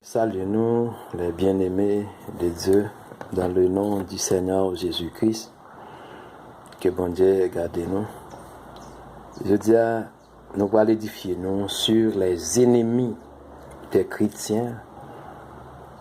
Salut-nous, les bien-aimés de Dieu, dans le nom du Seigneur Jésus-Christ. Que bon Dieu garde nous. Je dis, nous allons édifier nous sur les ennemis des chrétiens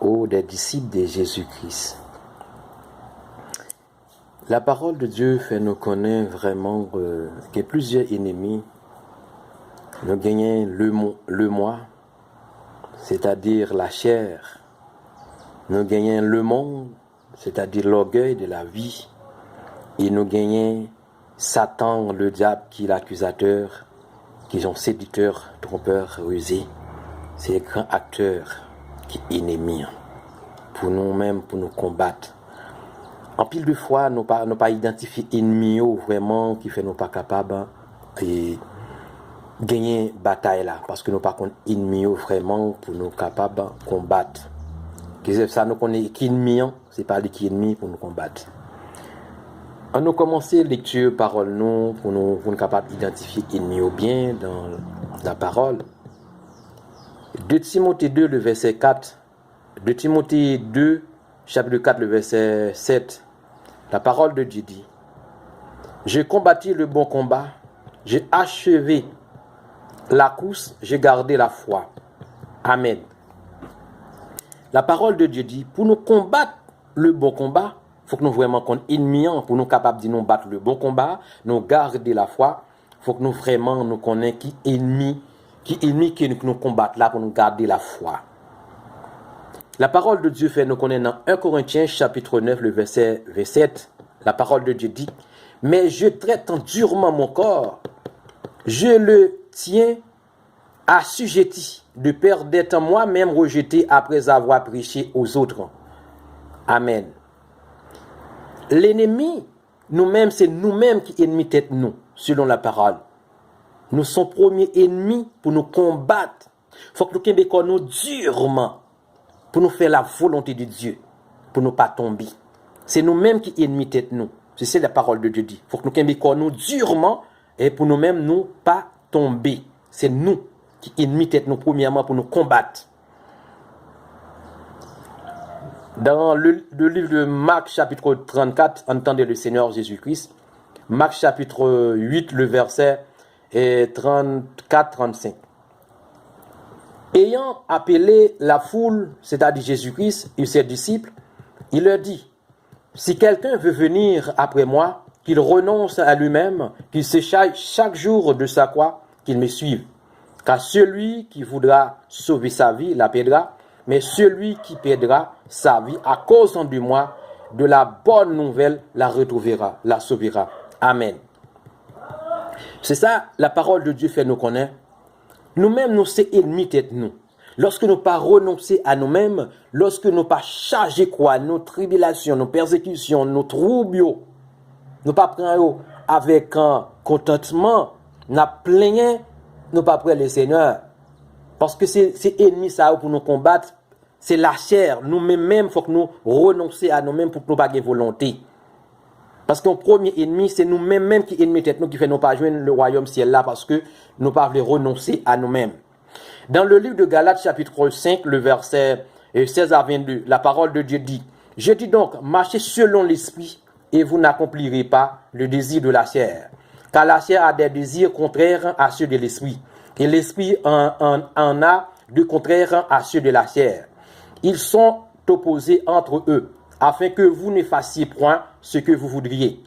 ou des disciples de Jésus-Christ. La parole de Dieu fait nous connaître vraiment que plusieurs ennemis nous gagnent le moi, c'est-à-dire la chair. Nous gagnons le monde, c'est-à-dire l'orgueil de la vie. Et nous gagnons Satan, le diable, qui est l'accusateur, qui est un séducteur, trompeur, rusé. C'est un grand acteur qui est ennemi pour nous-mêmes, pour nous combattre. En pile de fois, nous pas identifier ennemi vraiment qui fait nous pas capables et gagner bataille là, parce que nous pas contre ennemi vraiment pour nous capables de combattre. Que ça nous connaît qui ennemi, c'est pas qui ennemi pour nous combattre. On nous commencer lecture parole nous pour nous capables d'identifier ennemi au bien dans la parole. 2 Timothée 2 le verset 4. 2 Timothée 2 chapitre 4 le verset 7. La parole de Dieu dit: j'ai combattu le bon combat, j'ai achevé la course, j'ai gardé la foi. Amen. La parole de Dieu dit, pour nous combattre le bon combat, il faut que nous vraiment qu'on ennemi, pour nous capables de nous battre le bon combat, nous garder la foi, il faut que nous vraiment nous connaissions qui ennemi que nous combattre là pour nous garder la foi. La parole de Dieu fait nous connaître dans 1 Corinthiens chapitre 9 le verset 27. La parole de Dieu dit: mais je traite durement mon corps, je le tiens assujetti, de peur d'être moi-même rejeté après avoir prêché aux autres. Amen. L'ennemi, nous-mêmes, c'est nous-mêmes qui ennemis tête nous, selon la parole. Nous sommes premiers ennemis pour nous combattre. Il faut que nous québécois nous durement pour nous faire la volonté de Dieu, pour ne pas tomber. C'est nous-mêmes qui ennemis tête nous. C'est ça la parole de Dieu dit. Il faut que nous québécois nous durement et pour nous-mêmes nous pas tomber. C'est nous qui ennemis tête nous premièrement pour nous combattre. Dans le livre de Marc chapitre 34, entendez le Seigneur Jésus-Christ. Marc chapitre 8, le verset 34-35. Ayant appelé la foule, c'est-à-dire Jésus-Christ et ses disciples, il leur dit: si quelqu'un veut venir après moi, qu'il renonce à lui-même, qu'il se charge chaque jour de sa croix, qu'il me suive. Car celui qui voudra sauver sa vie la perdra, mais celui qui perdra sa vie à cause de moi, de la bonne nouvelle, la retrouvera, la sauvera. Amen. C'est ça, la parole de Dieu fait nous connaître. Nous-mêmes, nous sommes ennemis tête nous. Lorsque nous pas renoncer à nous-mêmes, lorsque nous pas charger quoi, nos tribulations, nos persécutions, nos troubles, nous pas prendre avec un contentement, nous plaignons, nous pas prendre le Seigneur. Parce que c'est ennemi ça pour nous combattre, c'est la chair. Nous-mêmes, il faut que nous renoncer à nous-mêmes pour que nous pas de volonté. Parce qu'un premier ennemi, c'est nous-mêmes qui ennemis tête nous, qui fait nous pas joindre le royaume ciel là, parce que nous pas voulons renoncer à nous-mêmes. Dans le livre de Galates chapitre 5, le verset 16 à 22, la parole de Dieu dit: je dis donc, marchez selon l'esprit et vous n'accomplirez pas le désir de la chair. Car la chair a des désirs contraires à ceux de l'esprit. Et l'esprit en a de contraires à ceux de la chair. Ils sont opposés entre eux, afin que vous ne fassiez point ce que vous voudriez.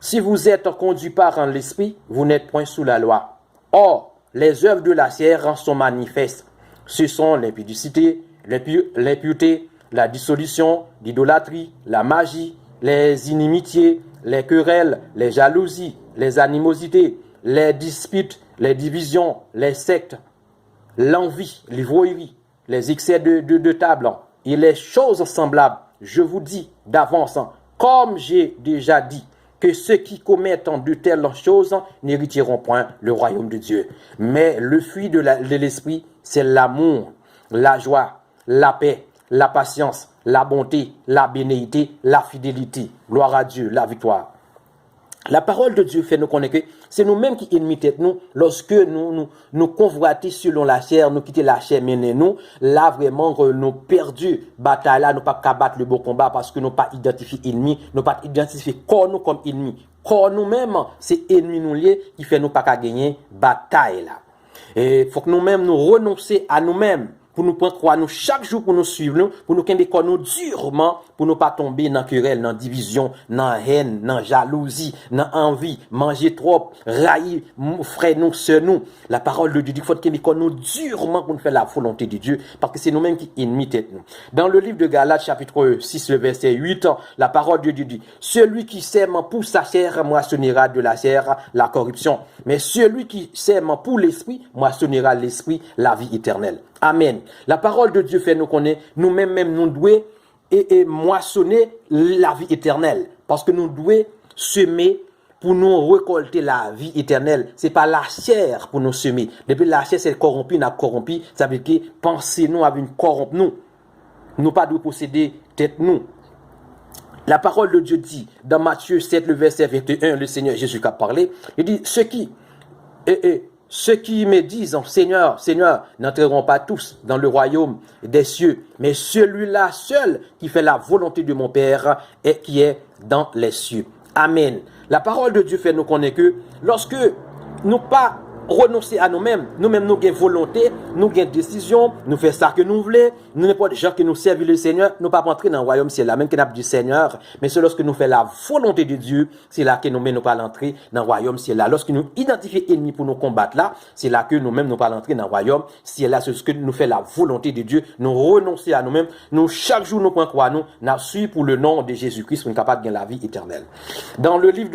Si vous êtes conduit par l'esprit, vous n'êtes point sous la loi. Or, les œuvres de la chair sont manifestes. Ce sont l'impudicité, l'impureté, la dissolution, l'idolâtrie, la magie, les inimitiés, les querelles, les jalousies, les animosités, les disputes, les divisions, les sectes, l'envie, l'ivrognerie, les excès de table et les choses semblables. Je vous dis d'avance, comme j'ai déjà dit, que ceux qui commettent de telles choses n'hériteront point le royaume de Dieu. Mais le fruit de l'esprit, c'est l'amour, la joie, la paix, la patience, la bonté, la bénédiction, la fidélité. Gloire à Dieu, la victoire. La parole de Dieu fait nous connaître que c'est nous-mêmes qui imitent nous lorsque nous convoitons selon la chair, nous quittons la chair, mener nous. Là, vraiment, nous perdu bataille là, nous pas battre le beau combat parce que nous pas identifié ennemi, nous pas identifié corps nous comme ennemi. Corps nous-mêmes, c'est ennemi nous lié qui fait nous pas gagner bataille là. Et faut que nous-mêmes nous renoncer à nous-mêmes. Pour nous prendre croix nous chaque jour pour nous suivre nous, pour nous qu'aimer nous durement, pour nous pas tomber dans querelle, dans division, dans haine, dans jalousie, dans envie, manger trop, railler, frère nous, sœur nous. La parole de Dieu dit qu'il faut qu'aimer nous durement pour nous faire la volonté de Dieu, parce que c'est nous-mêmes qui imitent nous. Dans le livre de Galates, chapitre 6, le verset 8, la parole de Dieu dit, celui qui sème pour sa chair moissonnera de la chair la corruption, mais celui qui sème pour l'esprit moissonnera l'esprit la vie éternelle. Amen. La parole de Dieu fait nous connaître, nous-mêmes nous devons et moissonner la vie éternelle. Parce que nous devons semer pour nous récolter la vie éternelle. C'est pas la chair pour nous semer. Depuis la chair c'est corrompu, n'a corrompu, ça veut dire penser nous avec une corrompre nous. Nous pas de posséder tête nous. La parole de Dieu dit dans Matthieu 7 le verset 21, le Seigneur Jésus qui a parlé, il dit ceux qui me disent, Seigneur, Seigneur, n'entreront pas tous dans le royaume des cieux, mais celui-là seul qui fait la volonté de mon Père et qui est dans les cieux. Amen. La parole de Dieu fait nous connaître que lorsque nous pas renoncer à nous-mêmes, nous avons volonté, nous avons décision, nous faisons ça que nous voulons, nous n'sommes pas des gens qui nous servent le Seigneur, nous ne pas entrer dans le royaume ciel là, même qu'on a dit Seigneur, mais c'est lorsque nous faisons la volonté de Dieu, c'est là que nous ne pas l'entrer dans le royaume ciel là. Lorsque nous identifions l'ennemi pour nous combattre là, c'est là que nous-mêmes nous pas l'entrer dans le royaume ciel là, c'est ce que nous faisons la volonté de Dieu, nous renoncer à nous-mêmes, nous chaque jour nous prenons croix, nous suivons pour le nom de Jésus-Christ pour être capable de gagner la vie éternelle. Dans le livre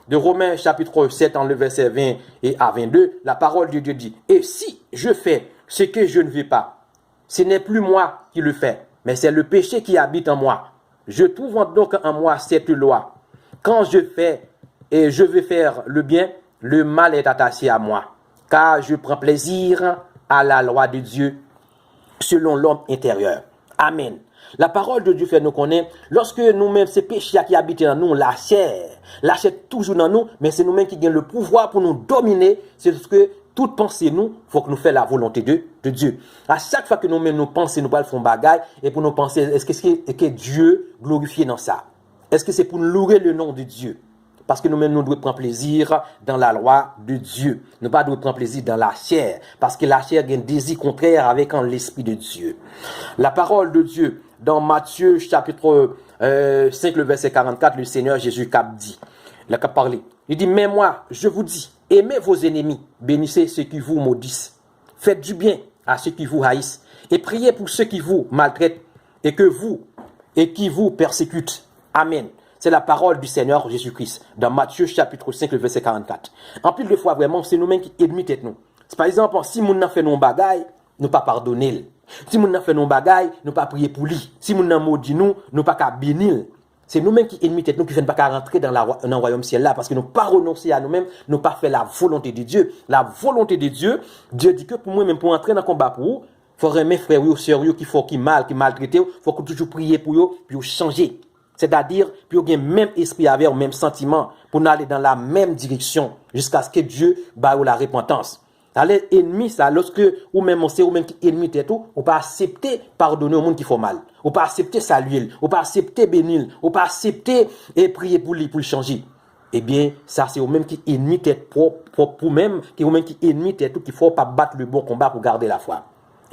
de Romains chapitre 7, en le verset 20 et à 22, la parole de Dieu dit, et si je fais ce que je ne veux pas, ce n'est plus moi qui le fais, mais c'est le péché qui habite en moi. Je trouve donc en moi cette loi. Quand je fais et je veux faire le bien, le mal est attaché à moi, car je prends plaisir à la loi de Dieu selon l'homme intérieur. Amen. La parole de Dieu fait nous connaître, lorsque nous-mêmes, ces péchés qui habitent en nous, la chair toujours dans nous, mais c'est nous-mêmes qui gagnons le pouvoir pour nous dominer, c'est ce que toute pensée nous, faut que nous fassions la volonté de Dieu. À chaque fois que nous-mêmes nous pensons, nous parlons de bagaille, et pour nous penser, est-ce que Dieu glorifie dans ça? Est-ce que c'est pour nous louer le nom de Dieu? Parce que nous-mêmes, nous devons prendre plaisir dans la loi de Dieu. Nous ne devons pas prendre plaisir dans la chair. Parce que la chair a un désir contraire avec l'esprit de Dieu. La parole de Dieu, dans Matthieu chapitre 5, le verset 44, le Seigneur Jésus a dit, il a parlé. Il dit, mais moi, je vous dis, aimez vos ennemis, bénissez ceux qui vous maudissent. Faites du bien à ceux qui vous haïssent. Et priez pour ceux qui vous maltraitent et qui vous persécutent. Amen. C'est la parole du Seigneur Jésus-Christ dans Matthieu chapitre 5, le verset 44. En plus de fois, vraiment, c'est nous-mêmes qui admettons nous. Par exemple, si nous n'avons fait nos bagailles, nous pas pardonner. Si nous n'avons fait nos bagailles, nous pas prier pour lui. Si nous n'avons maudit nous pas qu'à bénir. C'est nous-mêmes qui admettons nous qui ne pas qu'à rentrer dans le royaume ciel là parce que nous pas renoncer à nous-mêmes, nous pas fait la volonté de Dieu. La volonté de Dieu, Dieu dit que pour moi même pour entrer dans le combat pour vous, il faut aimer frères ou sœurs qui maltraiter, il faut toujours prier pour eux, puis changer. C'est-à-dire, puis vous avez le même esprit avec le même sentiment pour nous aller dans la même direction jusqu'à ce que Dieu baille la repentance. Allez, ennemi, ça, lorsque ou même c'est ou même qui ennemi t'es tout, on pas accepter pardonner au monde qui fait mal. On pas accepter saluer, on pas accepter bénir, on pas accepter et prier pour lui pour le changer. Eh bien, ça c'est au même qui ennemi tête pour même qui au même qui ennemi tête tout qu'il faut pas battre le bon combat pour garder la foi.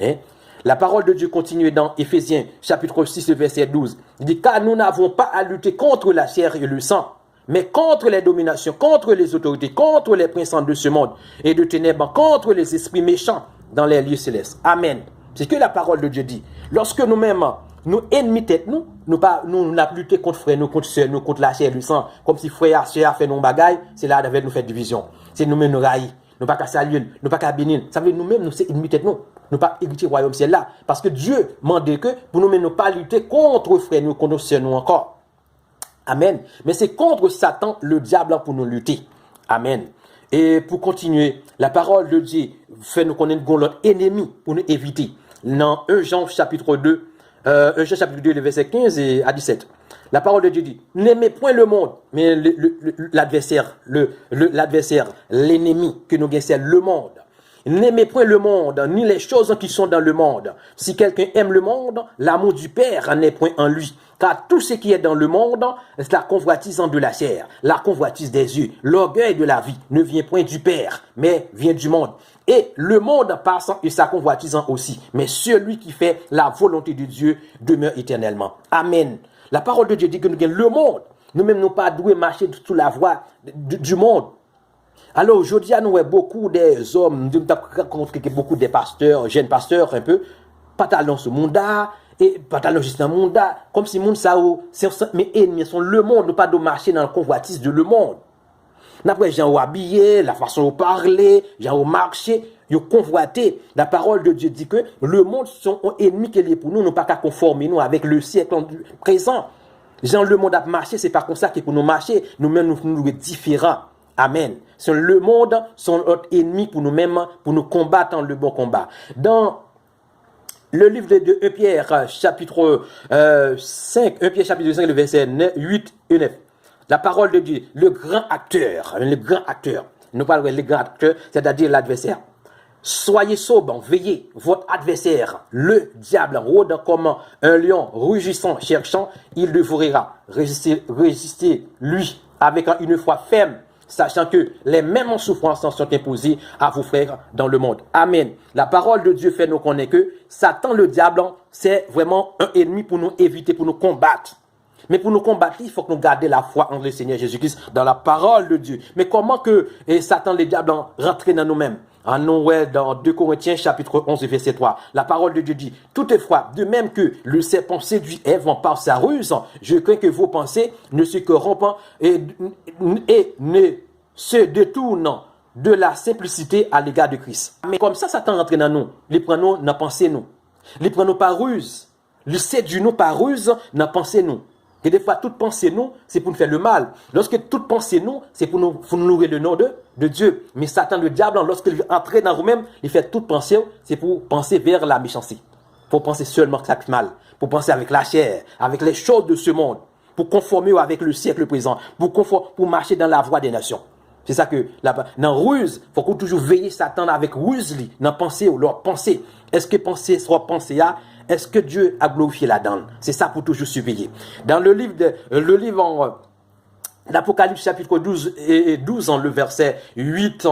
Hein? La parole de Dieu continue dans Éphésiens chapitre 6 verset 12. Il dit car nous n'avons pas à lutter contre la chair et le sang, mais contre les dominations, contre les autorités, contre les princes de ce monde et de ténèbres, contre les esprits méchants dans les lieux célestes. Amen. C'est ce que la parole de Dieu dit. Lorsque nous-mêmes, nous ennemis tête nous n'avons lutté contre frère, nous contre sœur, nous contre la chair et le sang, comme si frère, sœur fait nos bagailles, c'est là avec nous faire division. C'est nous-mêmes nous railler, nous pas qu'à saluer, nous pas qu'à bénir. Ça veut dire nous-mêmes, nous c'est ennemis tête nous pas hériter le royaume ciel là. Parce que Dieu m'a dit que pour nous-mêmes, nous pas lutter contre frère, nous, contre sœur, nous encore. Amen. Mais c'est contre Satan, le diable, pour nous lutter. Amen. Et pour continuer, la parole de Dieu fait nous connaître notre ennemi pour nous éviter. Dans 1 Jean chapitre 2, 1 Jean chapitre 2, le verset 15 et à 17. La parole de Dieu dit, n'aimez point le monde, mais l'adversaire, l'adversaire, l'ennemi que nous gagnons, c'est le monde. N'aimez point le monde, ni les choses qui sont dans le monde. Si quelqu'un aime le monde, l'amour du Père n'est point en lui. Car tout ce qui est dans le monde, c'est la convoitise de la chair, la convoitise des yeux, l'orgueil de la vie ne vient point du Père, mais vient du monde. Et le monde passant et sa convoitisant aussi. Mais celui qui fait la volonté de Dieu demeure éternellement. Amen. La parole de Dieu dit que nous gagnons le monde. Nous-mêmes, nous pas doués marcher sous la voie du monde. Alors aujourd'hui, nous avons beaucoup des hommes, nous avons beaucoup des pasteurs, jeunes pasteurs un peu, pas talent ce monde-là, et pas talent juste dans le monde, comme si le monde, ça, mes ennemis sont le monde, nous pas de marcher dans la convoitise de le monde. Après, gens habillés, la façon de parler, gens marcher, ils convoité. La parole de Dieu dit que le monde sont ennemis qui est pour nous, nous pas qu'à conformer nous avec le siècle présent. Genre le monde a marché, c'est pas comme ça que pour nous marcher, nous-mêmes nous sommes différents. Amen. Le monde sont notre ennemi pour nous-mêmes, pour nous combattre dans le bon combat. Dans le livre de 1 Pierre, chapitre 5, 1 Pierre, chapitre 5, le verset 8 et 9. La parole de Dieu, le grand acteur, nous parlons le grand acteur, c'est-à-dire l'adversaire. Soyez sobres, veillez, votre adversaire, le diable, rôde comme un lion rugissant, cherchant, il dévorera. Résistez lui avec une foi ferme, sachant que les mêmes souffrances sont imposées à vos frères dans le monde. Amen. La parole de Dieu fait nous connaître que Satan, le diable, c'est vraiment un ennemi pour nous éviter, pour nous combattre. Mais pour nous combattre, il faut que nous gardions la foi en le Seigneur Jésus-Christ dans la parole de Dieu. Mais comment que Satan, le diable, rentre dans nous-mêmes? En nous, dans 2 Corinthiens, chapitre 11, verset 3, la parole de Dieu dit, toutefois, de même que le serpent séduit Ève par sa ruse, je crains que vos pensées ne se corrompent et ne se détournent de la simplicité à l'égard de Christ. Mais comme ça, Satan rentre dans nous, il prend nous dans pensée nous. Il prend nous par ruse. Il séduit nous par ruse dans pensée nous. Et des fois, toute pensée nous, c'est pour nous faire le mal. Lorsque toute pensée nous, c'est pour nous louer le nom de Dieu. Mais Satan, le diable, lorsqu'il entre dans vous-même, il fait toute pensée, c'est pour penser vers la méchanceté. Pour penser seulement à le mal. Pour penser avec la chair, avec les choses de ce monde. Pour conformer avec le siècle présent. Pour marcher dans la voie des nations. C'est ça que, dans ruse, il faut qu'on toujours veiller Satan avec ruse, dans pensée ou leur pensée. Est-ce que penser soit pensée là? Est-ce que Dieu a glorifié là-dedans? C'est ça pour toujours surveiller. Dans le livre d'Apocalypse chapitre 12 et 12, le verset 8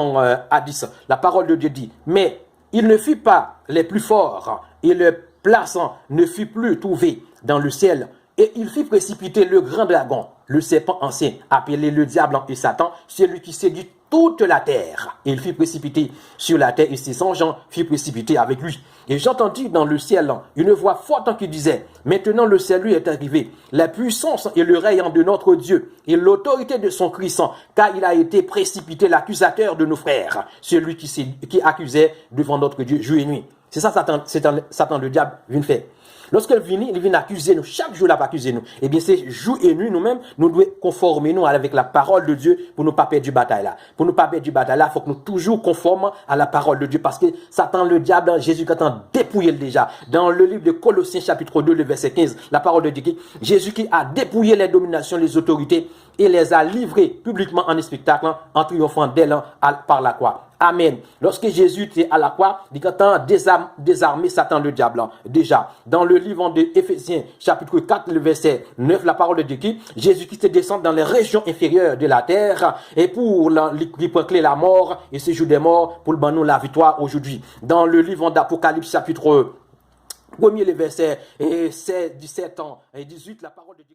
à 10, la parole de Dieu dit, mais il ne fut pas les plus forts et le plaçant ne fut plus trouvé dans le ciel et il fit précipiter le grand dragon, le serpent ancien, appelé le diable et Satan, celui qui séduit toute la terre. Il fit précipiter sur la terre et ses anges fit précipiter avec lui. Et j'entendis dans le ciel une voix forte qui disait, maintenant le salut est arrivé, la puissance et le règne de notre Dieu et l'autorité de son Christ, car il a été précipité l'accusateur de nos frères, celui qui accusait devant notre Dieu jour et nuit. C'est ça Satan le diable vient faire. Lorsqu'il vient accuser nous, chaque jour il va accuser nous. Eh bien, c'est jour et nuit nous-mêmes, nous devons conformer nous avec la parole de Dieu pour ne pas perdre du bataille là. Pour ne pas perdre du bataille là, il faut que nous toujours conformes à la parole de Dieu parce que Satan, le diable, Jésus qui a dépouillé déjà. Dans le livre de Colossiens chapitre 2, le verset 15, la parole de Dieu, Jésus qui a dépouillé les dominations, les autorités et les a livrées publiquement en spectacle en triomphant d'elle par la croix. Amen. Lorsque Jésus était à la croix, il a désarmé Satan le diable. Déjà, dans le livre de Éphésiens, chapitre 4, le verset 9, la parole de Dieu, Jésus-Christ descend dans les régions inférieures de la terre et pour lui proclamer la mort et ce jour des morts pour nous la victoire aujourd'hui. Dans le livre d'Apocalypse, chapitre 1er, le verset 17 et 18, la parole de Dieu.